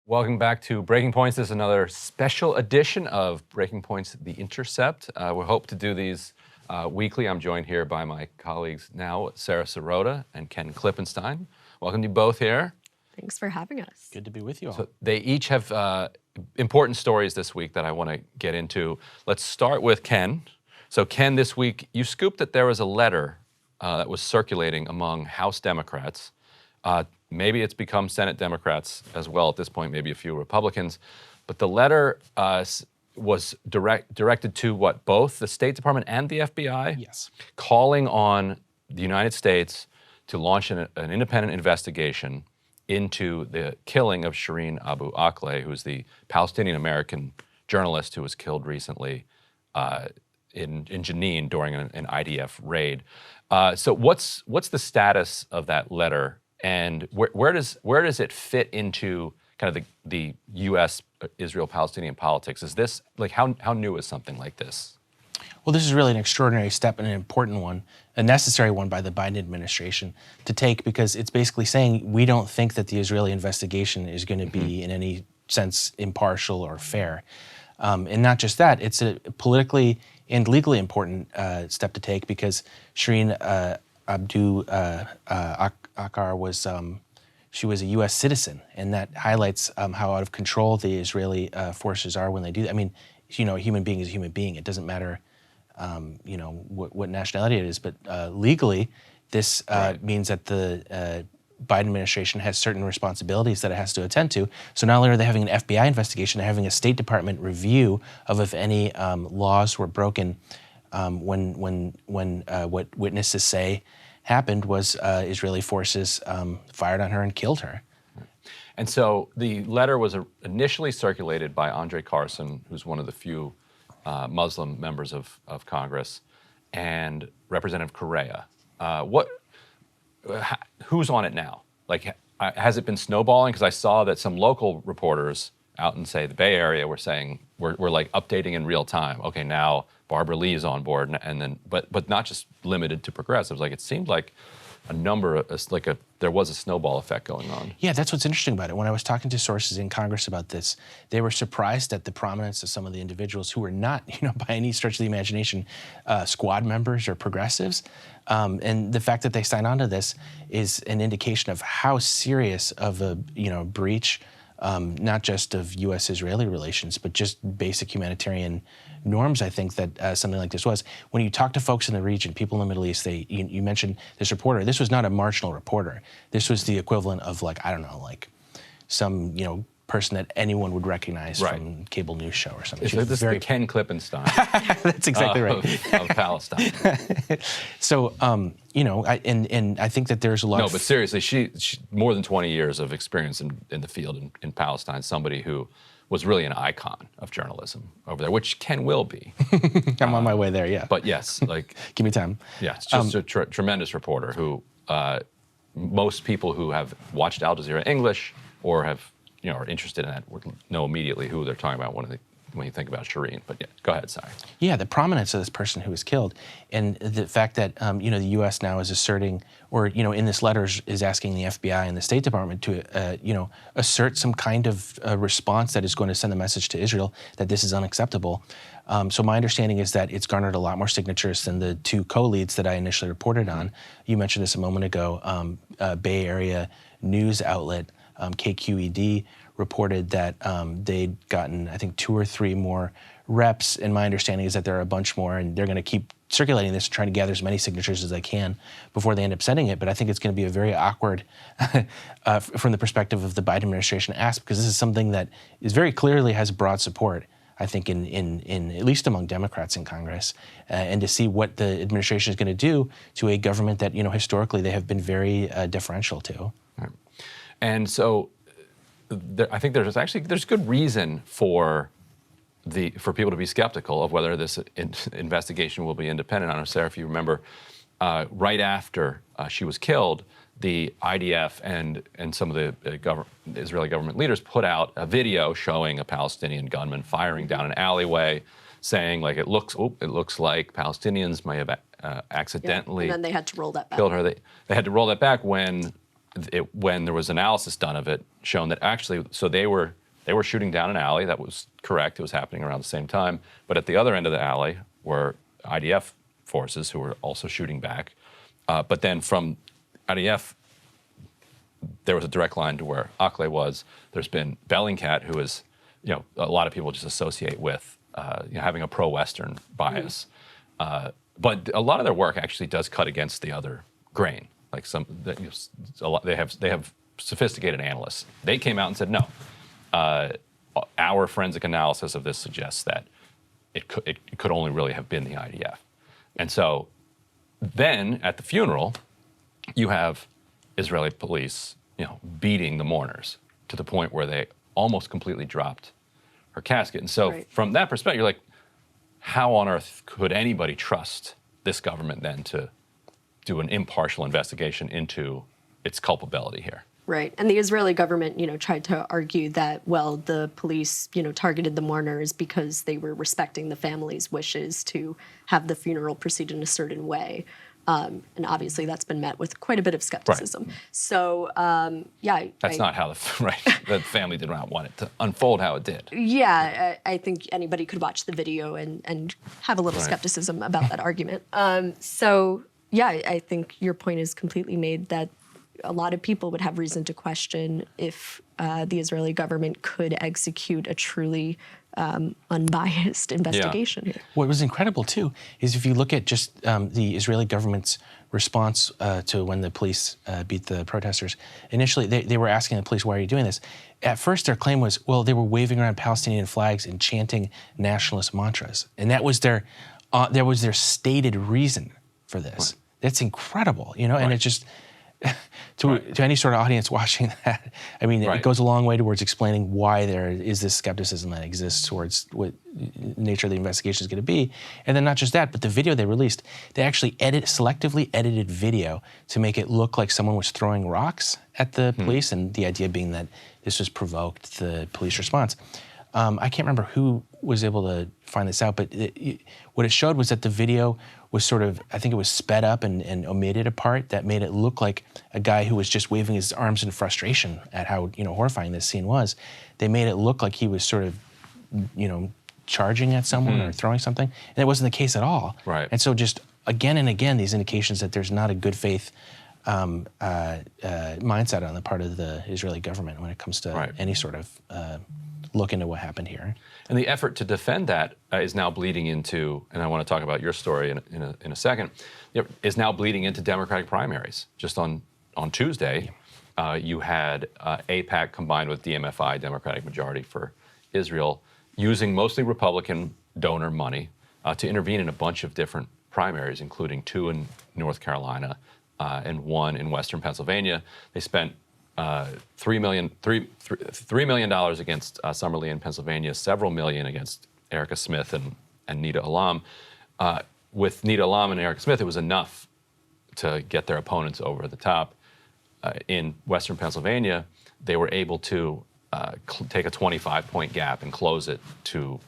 Welcome back to Breaking Points. This is another special edition of Breaking Points, The Intercept. We hope to do these weekly. I'm joined here by my colleagues now, Sara Sirota and Ken Klippenstein. Welcome to you both here. Thanks for having us. Good to be with you all. So they each have important stories this week that I want to get into. Let's start with Ken. So Ken, this week, you scooped that there was a letter that was circulating among House Democrats. Maybe it's become Senate Democrats as well at this point, maybe a few Republicans. But the letter was directed to what, both the State Department and the FBI? Yes. Calling on the United States to launch an independent investigation into the killing of Shireen Abu Akleh, who's the Palestinian American journalist who was killed recently in Jenin during an IDF raid. So what's the status of that letter? And where does it fit into kind of the U.S. Israel-Palestinian politics? Is this, like, how new is something like this? Well, this is really an extraordinary step and an important one, a necessary one by the Biden administration to take, because it's basically saying we don't think that the Israeli investigation is going to be in any sense impartial or fair. And not just that, it's a politically and legally important step to take, because Shireen Abu Akleh was she was a U.S. citizen, and that highlights how out of control the Israeli forces are when they do that. I mean, a human being is a human being. It doesn't matter, what nationality it is, but legally, this means that the Biden administration has certain responsibilities that it has to attend to. So not only are they having an FBI investigation, they're having a State Department review of if any laws were broken when what witnesses say happened was Israeli forces fired on her and killed her. And so the letter was initially circulated by Andre Carson, who's one of the few Muslim members of Congress, and Representative Correa. Who's on it now? Like, has it been snowballing? Because I saw that some local reporters out in, say, the Bay Area were saying, we're like updating in real time. Okay, now Barbara Lee is on board, and then, but not just limited to progressives. Like, it seemed like there was a snowball effect going on. Yeah, that's what's interesting about it. When I was talking to sources in Congress about this, they were surprised at the prominence of some of the individuals who were not, by any stretch of the imagination, squad members or progressives. And the fact that they signed on to this is an indication of how serious of a, breach, not just of U.S.-Israeli relations, but just basic humanitarian norms, I think, that something like this was. When you talk to folks in the region, people in the Middle East, you mentioned this reporter. This was not a marginal reporter. This was the equivalent of, some, person that anyone would recognize from cable news show or something. This is the Ken Klippenstein. That's exactly right. Of Palestine. So, I think that there's a lot. No, but seriously, she more than 20 years of experience in the field in Palestine. Somebody who was really an icon of journalism over there, which Ken will be. I'm on my way there, yeah. But yes, give me time. Yeah, it's just a tremendous reporter who most people who have watched Al Jazeera English or have are interested in that would know immediately who they're talking about when you think about Shireen. But yeah, go ahead, sorry. Yeah, the prominence of this person who was killed, and the fact that the U.S. now is asserting, or in this letter is asking the FBI and the State Department to assert some kind of response that is going to send a message to Israel that this is unacceptable. So my understanding is that it's garnered a lot more signatures than the two co-leads that I initially reported on. You mentioned this a moment ago. Bay Area news outlet KQED reported that they'd gotten, I think, 2 or 3 more reps, and my understanding is that there are a bunch more, and they're going to keep circulating this and trying to gather as many signatures as they can before they end up sending it. But I think it's going to be a very awkward, from the perspective of the Biden administration, ask, because this is something that is very clearly has broad support, I think, in at least among Democrats in Congress, and to see what the administration is going to do to a government that, historically they have been very deferential to. Right. And so I think there's good reason for people to be skeptical of whether this investigation will be independent. I don't know, Sara, if you remember, right after she was killed, the IDF and some of the Israeli government leaders put out a video showing a Palestinian gunman firing down an alleyway, saying it looks like Palestinians may have accidentally and then they had to roll that back. killed her. They had to roll that back when when there was analysis done of it, shown that actually, so they were shooting down an alley. That was correct. It was happening around the same time. But at the other end of the alley were IDF forces who were also shooting back. But then from IDF, there was a direct line to where Akle was. There's been Bellingcat, who is, a lot of people just associate with having a pro-Western bias. But a lot of their work actually does cut against the other grain. Like they have sophisticated analysts. They came out and said, no, our forensic analysis of this suggests that it could only really have been the IDF. And so then at the funeral, you have Israeli police, beating the mourners to the point where they almost completely dropped her casket. And so from that perspective, you're like, how on earth could anybody trust this government then to do an impartial investigation into its culpability here? Right. And the Israeli government, tried to argue that, well, the police, targeted the mourners because they were respecting the family's wishes to have the funeral proceed in a certain way. And obviously that's been met with quite a bit of skepticism. Right. So, That's not how the family did not want it to unfold how it did. Yeah, I think anybody could watch the video and have a little skepticism about that argument. I think your point is completely made that a lot of people would have reason to question if the Israeli government could execute a truly unbiased investigation here. What was incredible, too, is if you look at just the Israeli government's response to when the police beat the protesters, initially they were asking the police, why are you doing this? At first, their claim was, well, they were waving around Palestinian flags and chanting nationalist mantras. And that was their stated reason for this. Right. That's incredible, and it just... to any sort of audience watching that, I mean, it goes a long way towards explaining why there is this skepticism that exists towards what nature of the investigation is going to be. And then not just that, but the video they released, they actually selectively edited video to make it look like someone was throwing rocks at the police, and the idea being that this was provoked the police response. I can't remember who was able to find this out, but what it showed was that the video was sort of, I think it was sped up and omitted a part that made it look like a guy who was just waving his arms in frustration at how horrifying this scene was. They made it look like he was sort of, charging at someone or throwing something, and it wasn't the case at all. Right. And so just again and again, these indications that there's not a good faith mindset on the part of the Israeli government when it comes to any sort of look into what happened here. And the effort to defend that is now bleeding into, and I want to talk about your story in a second, is now bleeding into Democratic primaries. Just on Tuesday, you had AIPAC combined with DMFI, Democratic Majority for Israel, using mostly Republican donor money to intervene in a bunch of different primaries, including 2 in North Carolina and 1 in Western Pennsylvania. They spent $3 million against Summer Lee in Pennsylvania, several million against Erica Smith and Nita Alam. With Nita Alam and Erica Smith, it was enough to get their opponents over the top. In Western Pennsylvania, they were able to take a 25-point gap and close it to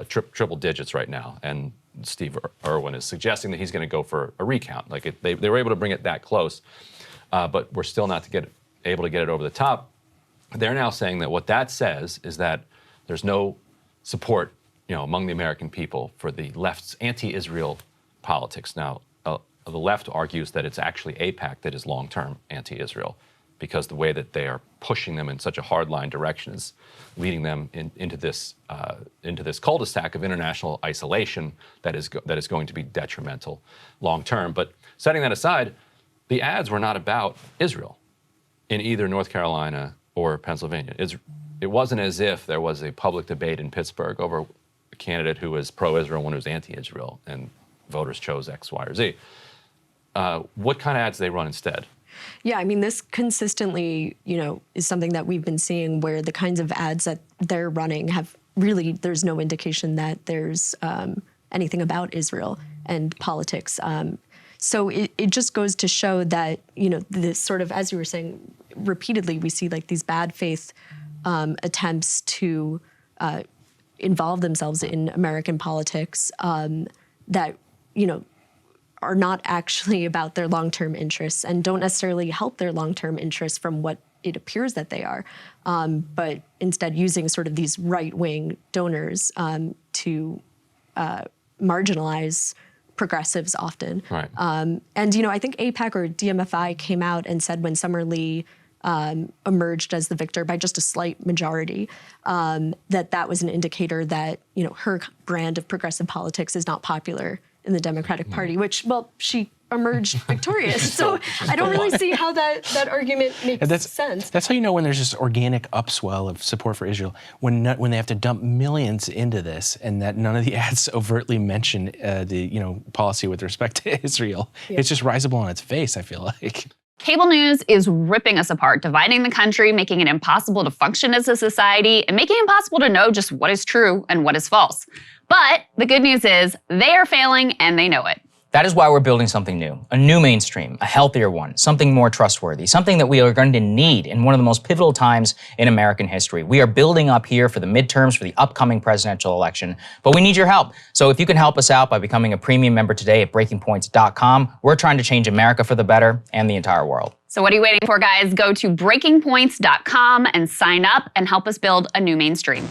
triple digits right now. And Steve Irwin is suggesting that he's going to go for a recount. They were able to bring it that close, but we're still not able to get it over the top. They're now saying that what that says is that there's no support, among the American people for the left's anti-Israel politics. Now, the left argues that it's actually AIPAC that is long-term anti-Israel, because the way that they are pushing them in such a hardline direction is leading them into this cul-de-sac of international isolation that is going to be detrimental long-term. But setting that aside, the ads were not about Israel in either North Carolina or Pennsylvania. It wasn't as if there was a public debate in Pittsburgh over a candidate who was pro-Israel, one who was anti-Israel, and voters chose X, Y, or Z. What kind of ads do they run instead? Yeah, I mean, this consistently, is something that we've been seeing, where the kinds of ads that they're running have really, there's no indication that there's anything about Israel and politics. So it just goes to show that, this sort of, as you were saying, repeatedly we see these bad faith attempts to involve themselves in American politics that, are not actually about their long-term interests and don't necessarily help their long-term interests from what it appears that they are, but instead using sort of these right-wing donors to marginalize progressives often. Right. And, you know, I think AIPAC or DMFI came out and said when Summer Lee emerged as the victor by just a slight majority, that was an indicator that, you know, her brand of progressive politics is not popular in the Democratic Party, which, well, she emerged victorious. So I don't really see how that argument makes sense. That's how you know when there's this organic upswell of support for Israel, when they have to dump millions into this and that none of the ads overtly mention the policy with respect to Israel. Yeah. It's just risible on its face, I feel like. Cable news is ripping us apart, dividing the country, making it impossible to function as a society, and making it impossible to know just what is true and what is false. But the good news is they are failing and they know it. That is why we're building something new, a new mainstream, a healthier one, something more trustworthy, something that we are going to need in one of the most pivotal times in American history. We are building up here for the midterms, for the upcoming presidential election, but we need your help. So if you can help us out by becoming a premium member today at breakingpoints.com, we're trying to change America for the better and the entire world. So what are you waiting for, guys? Go to breakingpoints.com and sign up and help us build a new mainstream.